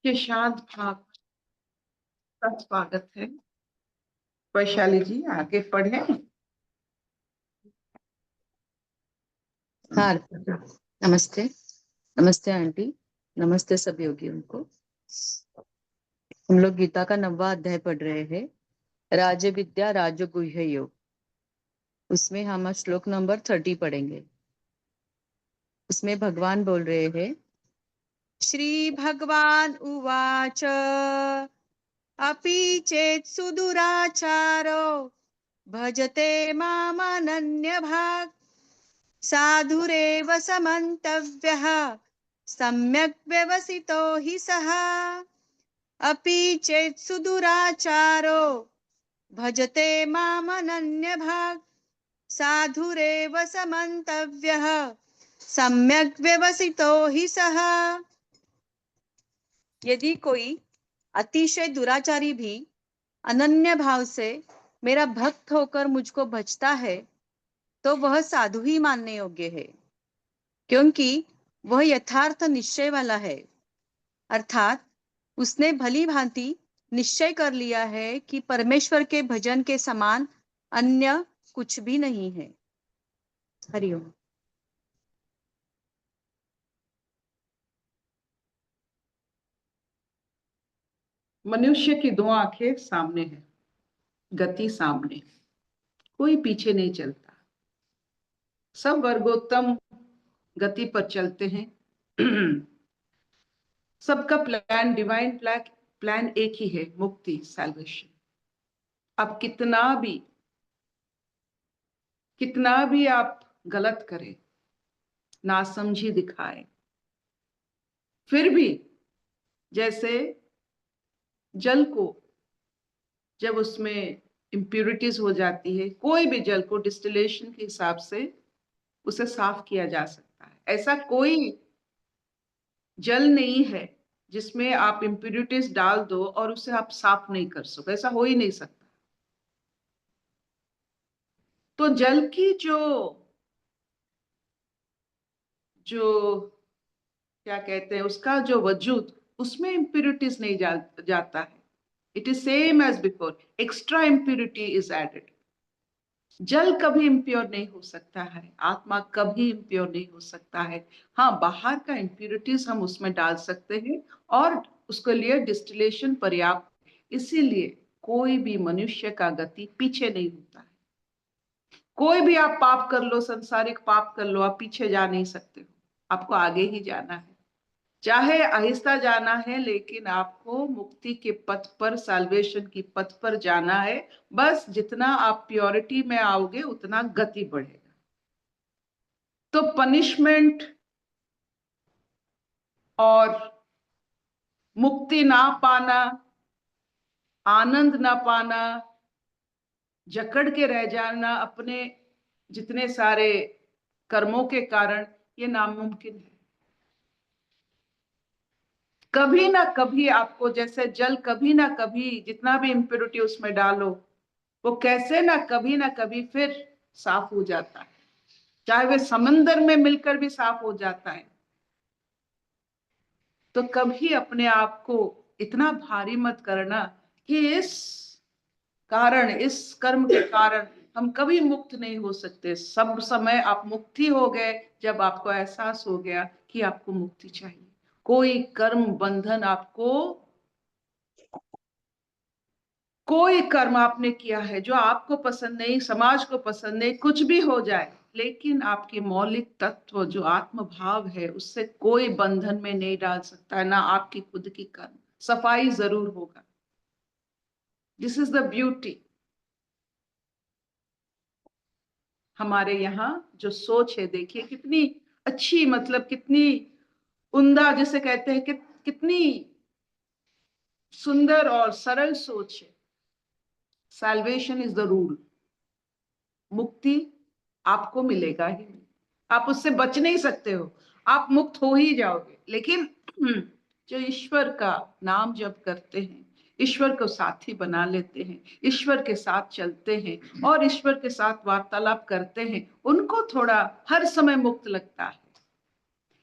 के शांत भाव का स्वागत है। वैशाली जी आगे पढ़ें। हाँ, नमस्ते। नमस्ते आंटी। नमस्ते सभी योगियों को। हम लोग गीता का 9वां अध्याय पढ़ रहे हैं, राज विद्या राजगुह्य योग। उसमें हम श्लोक नंबर 30 पढ़ेंगे। उसमें भगवान बोल रहे हैं, श्री भगवान उवाच अपि चेत् सुदुराचारो भजते मामनन्यभाक् साधुरेव समन्तव्यः सम्यक् व्यवसितो हि सः अपि चेत् सुदुराचारो भजते मामनन्यभाक् साधुरेव समन्तव्यः सम्यक् व्यवसितो हि सः। यदि कोई अतिशय दुराचारी भी अनन्य भाव से मेरा भक्त होकर मुझको भजता है तो वह साधु ही मानने योग्य है, क्योंकि वह यथार्थ निश्चय वाला है। अर्थात उसने भली भांति निश्चय कर लिया है कि परमेश्वर के भजन के समान अन्य कुछ भी नहीं है। हरिओम। मनुष्य की दो आंखें सामने है, गति सामने, कोई पीछे नहीं चलता। सब वर्गोत्तम गति पर चलते हैं। सबका प्लान, डिवाइन प्लान एक ही है, मुक्ति, सैल्वेशन। अब कितना भी आप गलत करें, नासमझी दिखाएं, फिर भी जैसे जल को जब उसमें इम्प्यूरिटीज हो जाती है, कोई भी जल को डिस्टिलेशन के हिसाब से उसे साफ किया जा सकता है। ऐसा कोई जल नहीं है जिसमें आप इम्प्यूरिटीज डाल दो और उसे आप साफ नहीं कर सको, ऐसा हो ही नहीं सकता। तो जल की जो क्या कहते हैं, उसका जो वजूद, उसमें इम्प्यूरिटीज नहीं जाता है। It is same as before, extra impurity is added. जल कभी इम्प्योर नहीं हो सकता है, आत्मा कभी इम्प्योर नहीं हो सकता है। हाँ, बाहर का इम्प्यूरिटीज हम उसमें डाल सकते हैं और उसके लिए डिस्टिलेशन पर्याप्त। इसीलिए कोई भी मनुष्य का गति पीछे नहीं होता है। कोई भी आप पाप कर लो, संसारिक पाप कर लो, आप पीछे जा नहीं सकते हो, आपको आगे ही जाना है। चाहे आहिस्ता जाना है, लेकिन आपको मुक्ति के पथ पर, साल्वेशन की पथ पर जाना है। बस जितना आप प्योरिटी में आओगे उतना गति बढ़ेगा। तो पनिशमेंट और मुक्ति ना पाना, आनंद ना पाना, जकड़ के रह जाना अपने जितने सारे कर्मों के कारण, ये नामुमकिन है। कभी ना कभी आपको, जैसे जल कभी ना कभी जितना भी इम्प्योरिटी उसमें डालो, वो कैसे ना कभी फिर साफ हो जाता है। चाहे वे समंदर में मिलकर भी साफ हो जाता है। तो कभी अपने आप को इतना भारी मत करना कि इस कर्म के कारण हम कभी मुक्त नहीं हो सकते। सब समय आप मुक्ति हो गए जब आपको एहसास हो गया कि आपको मुक्ति चाहिए। कोई कर्म बंधन आपको, कोई कर्म आपने किया है जो आपको पसंद नहीं, समाज को पसंद नहीं, कुछ भी हो जाए, लेकिन आपकी मौलिक तत्व जो आत्म भाव है उससे कोई बंधन में नहीं डाल सकता है, ना आपकी खुद की कर्म। सफाई जरूर होगा। This is the beauty. हमारे यहाँ जो सोच है, देखिए कितनी अच्छी, मतलब कितनी उम्दा, जिसे कहते हैं कि कितनी सुंदर और सरल सोच है। Salvation is the rule. मुक्ति आपको मिलेगा ही, आप उससे बच नहीं सकते हो, आप मुक्त हो ही जाओगे। लेकिन जो ईश्वर का नाम जप करते हैं, ईश्वर को साथी बना लेते हैं, ईश्वर के साथ चलते हैं और ईश्वर के साथ वार्तालाप करते हैं, उनको थोड़ा हर समय मुक्त लगता है।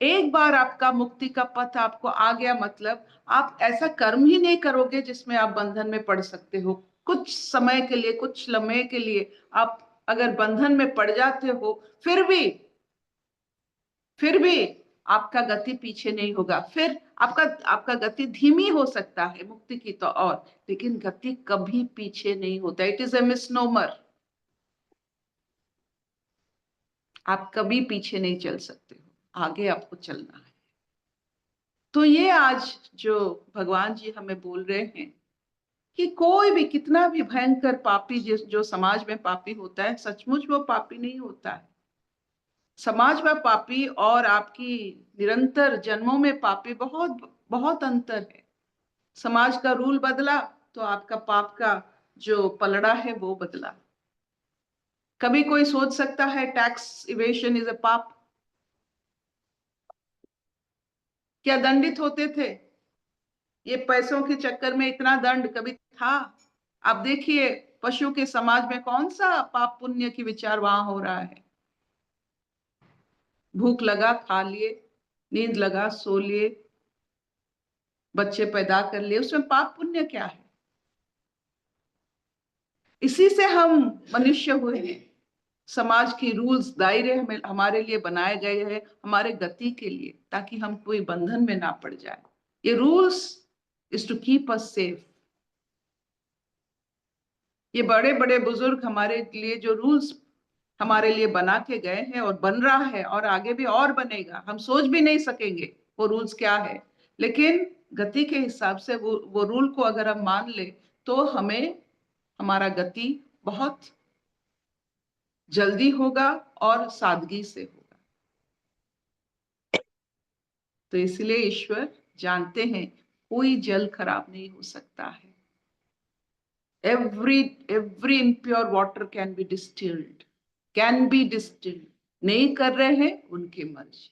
एक बार आपका मुक्ति का पथ आपको आ गया, मतलब आप ऐसा कर्म ही नहीं करोगे जिसमें आप बंधन में पड़ सकते हो। कुछ समय के लिए, कुछ लम्हे के लिए आप अगर बंधन में पड़ जाते हो, फिर भी आपका गति पीछे नहीं होगा। फिर आपका आपका गति धीमी हो सकता है मुक्ति की तो और, लेकिन गति कभी पीछे नहीं होता। It is a misnomer. आप कभी पीछे नहीं चल सकते हो, आगे आपको चलना है। तो ये आज जो भगवान जी हमें बोल रहे हैं कि कोई भी कितना भी भयंकर पापी जो समाज में पापी होता है, सचमुच वो पापी नहीं होता है। समाज में पापी और आपकी निरंतर जन्मों में पापी बहुत बहुत अंतर है। समाज का रूल बदला तो आपका पाप का जो पलड़ा है वो बदला। कभी कोई सोच सकता है टैक्स इवेशन इज अ पाप? क्या दंडित होते थे ये पैसों के चक्कर में? इतना दंड कभी था? आप देखिए पशु के समाज में कौन सा पाप पुण्य की विचार वहां हो रहा है। भूख लगा खा लिए, नींद लगा सो लिए, बच्चे पैदा कर लिए, उसमें पाप पुण्य क्या है? इसी से हम मनुष्य हुए हैं। समाज की रूल्स दायरे हमें हमारे लिए बनाए गए हैं, हमारे गति के लिए, ताकि हम कोई बंधन में ना पड़ जाए। ये rules is to keep us safe. ये बड़े बड़े बुजुर्ग हमारे लिए जो रूल्स हमारे लिए बना के गए हैं और बन रहा है और आगे भी और बनेगा, हम सोच भी नहीं सकेंगे वो रूल्स क्या है। लेकिन गति के हिसाब से वो रूल को अगर हम मान ले तो हमें हमारा गति बहुत जल्दी होगा और सादगी से होगा। तो इसलिए ईश्वर जानते हैं कोई जल खराब नहीं हो सकता है। every impure water can be distilled, नहीं कर रहे हैं उनकी मर्जी।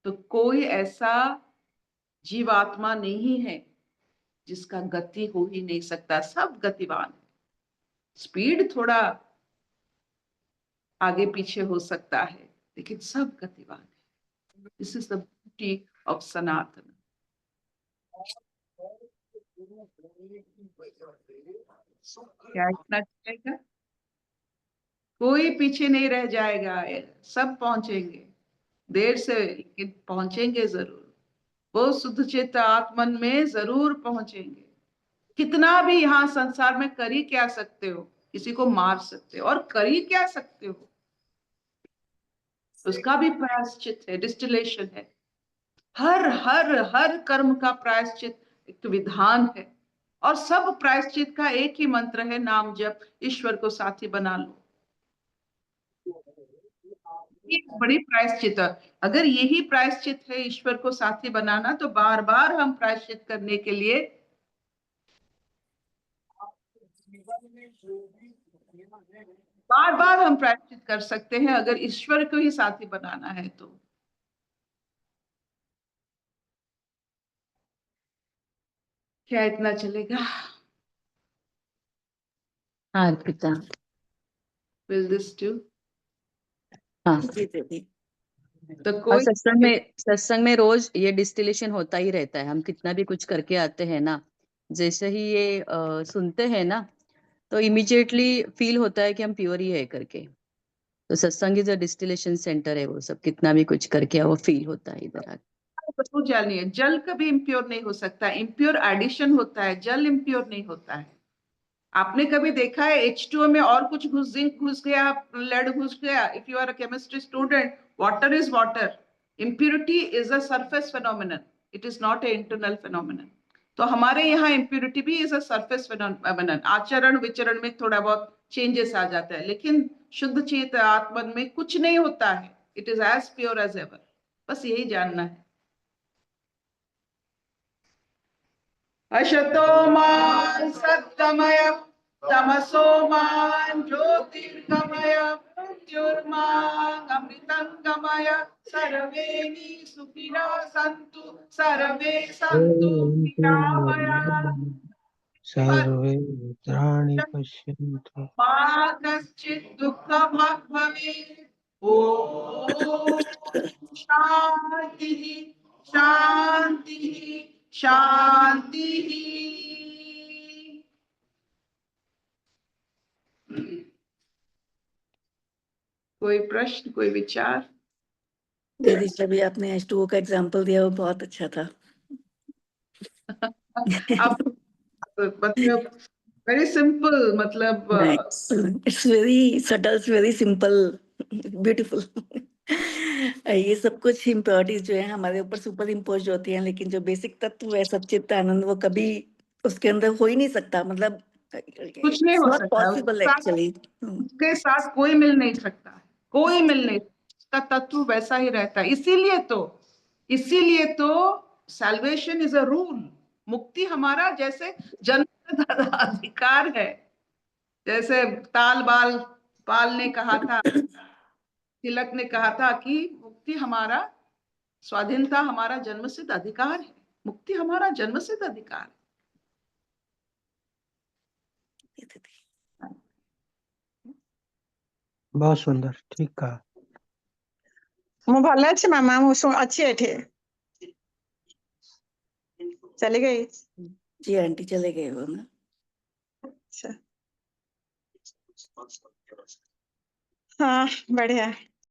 तो कोई ऐसा जीवात्मा नहीं है जिसका गति हो ही नहीं सकता, सब गतिवान है। स्पीड थोड़ा आगे पीछे हो सकता है लेकिन सब गतिवान है। This is the beauty of Sanatan. क्या इतना चलेगा? कोई पीछे नहीं रह जाएगा, सब पहुंचेंगे, देर से लेकिन पहुंचेंगे जरूर। वो शुद्ध चित्त आत्मन में जरूर पहुंचेंगे। कितना भी यहाँ संसार में कर ही क्या सकते हो? किसी को मार सकते हो और कर ही क्या सकते हो? उसका भी प्रायश्चित है, डिस्टिलेशन है। हर हर हर कर्म का प्रायश्चित एक विधान है। और सब प्रायश्चित का एक ही मंत्र है, नाम जप, ईश्वर को साथी बना लो। ये बड़ी प्रायश्चित है। अगर यही प्रायश्चित है ईश्वर को साथी बनाना, तो बार बार हम प्रायश्चित करने के लिए बार बार हम प्रायश्चित कर सकते हैं, अगर ईश्वर को ही साथी बनाना है तो। क्या इतना चलेगा? हाँ पिता। Will this do? हाँ। तो और कोई सत्संग में रोज ये डिस्टिलेशन होता ही रहता है। हम कितना भी कुछ करके आते हैं ना, जैसे ही ये सुनते हैं ना, तो इमिजिएटली फील होता है कि हम प्योर ही है करके। तो सत्संग इज अ डिस्टिलेशन सेंटर है। वो सब कितना भी कुछ करके वो फील होता है इधर आके। तो जानिए, जल कभी इम्प्योर नहीं हो सकता। इम्प्योर एडिशन होता है, जल इम्प्योर नहीं होता है। आपने कभी देखा है H2O में और कुछ जिंक घुस गया, लेड घुस गया? If you are a chemistry student, water is water. Impurity is a surface phenomenon, it is not a internal phenomenon. तो हमारे यहाँ इम्प्योरिटी भी इज अ सरफेस फेनोमेनन। आचरण विचरण में थोड़ा बहुत चेंजेस आ जाता है, लेकिन शुद्ध चेत आत्मन में कुछ नहीं होता है। It is as pure as ever. बस यही जानना है। अशतो मा सत्तमय, तमसो मा ज्योतिर्गमय, मृत्युर्मा अमृतंगमय। सर्वे सुखिनः सन्तु, सर्वे सन्तु निरामया। सर्वे भद्राणि पश्यन्तु मा कश्चित् दुःखभाग् भवेत्। ओम शांति शांति शांति। कोई प्रश्न, कोई विचार? दीदी जब आपने H2O का एग्जांपल दिया वो बहुत अच्छा था। अब मतलब वेरी सिंपल, मतलब it's very subtle, it's very simple, beautiful. ये सब कुछ इम्प्योरिटीज जो है हमारे ऊपर सुपर इम्पोज होती हैं, लेकिन जो बेसिक तत्व है सच्चित आनंद वो कभी उसके अंदर हो ही नहीं सकता। मतलब कुछ नहीं हो सकता पॉसिबल एक्चुअली। उसके साथ कोई मिल नहीं सकता है, कोई मिल नहीं, उसका तत्व वैसा ही रहता है। इसीलिए तो सैल्वेशन इज अ रूल। मुक्ति हमारा जैसे जन्मसिद्ध अधिकार है। जैसे ताल बाल पाल ने कहा था, तिलक ने कहा था कि मुक्ति हमारा, स्वाधीनता हमारा जन्मसिद्ध अधिकार है। मुक्ति हमारा जन्मसिद्ध अधिकार है। बहुत सुंदर, ठीक कहा। ମୁଁ ଭଲ ଅଛି ମାମା, ମୁଁ ଅଛି ଏଠି। चली गई? जी आंटी चले गए हो ना। अच्छा, हाँ बढ़िया।